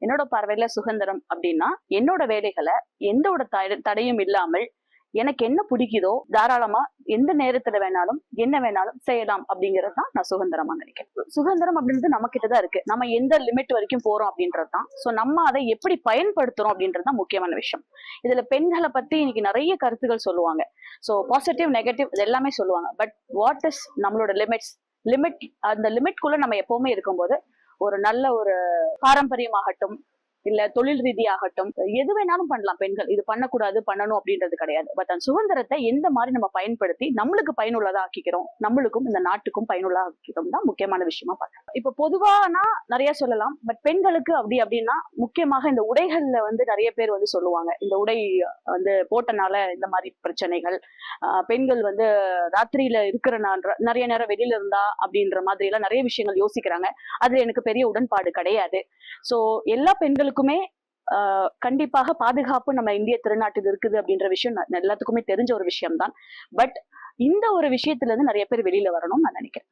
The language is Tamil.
என்னோட பார்வையில சுதந்திரம் அப்படின்னா என்னோட வேலைகளை எந்த ஒரு தடையும் இல்லாமல் எனக்கு என்ன பிடிக்குதோ தாராளமா எந்த நேரத்துல வேணாலும் என்ன வேணாலும் செய்யலாம் அப்படிங்கிறது தான் நான் சுதந்திரமா நினைக்கிறேன். சுதந்திரம் அப்படின்றது நம்ம கிட்டதான் இருக்கு. நம்ம எந்த லிமிட் வரைக்கும் போறோம் அப்படின்றதுதான். சோ நம்ம அதை எப்படி பயன்படுத்துறோம் அப்படின்றதுதான் முக்கியமான விஷயம். இதுல பெண்களை பத்தி இன்னைக்கு நிறைய கருத்துக்கள் சொல்லுவாங்க. சோ பாசிட்டிவ் நெகட்டிவ் இது எல்லாமே சொல்லுவாங்க. பட் வாட் இஸ் நம்மளோட லிமிட் அந்த லிமிட்குள்ள நம்ம எப்பவுமே இருக்கும்போது ஒரு நல்ல ஒரு பாரம்பரியமாகட்டும் இல்ல தொழில் ரீதியாகட்டும் எது வேணாலும் பண்ணலாம். பெண்கள் இது பண்ணக்கூடாது பண்ணணும் அப்படின்றது கிடையாது. பட் அந்த சுதந்திரத்தை எந்த மாதிரி நம்ம பயன்படுத்தி நம்மளுக்கு பயனுள்ளதா ஆக்கிக்கிறோம், நம்மளுக்கும் இந்த நாட்டுக்கும் பயனுள்ளதா ஆக்கிக்கிறோம் தான் முக்கியமான விஷயமா பார்க்கலாம். இப்ப பொதுவானா நிறைய சொல்லலாம். பட் பெண்களுக்கு அப்படின்னா முக்கியமாக இந்த உடைகள்ல நிறைய பேர் சொல்லுவாங்க இந்த உடை போட்டனால இந்த மாதிரி பிரச்சனைகள், பெண்கள் ராத்திரியில இருக்கிற நிறைய நேரம் வெளியில இருந்தா அப்படின்ற மாதிரி எல்லாம் நிறைய விஷயங்கள் யோசிக்கிறாங்க. அதுல எனக்கு பெரிய உடன்பாடு கிடையாது. சோ எல்லா பெண்களுக்குமே கண்டிப்பாக பாதுகாப்பு நம்ம இந்திய திருநாட்டில் இருக்குது அப்படின்ற விஷயம் எல்லாத்துக்குமே தெரிஞ்ச ஒரு விஷயம் தான். பட் இந்த ஒரு விஷயத்துல இருந்து நிறைய பேர் வெளியில வரணும்னு நான் நினைக்கிறேன்.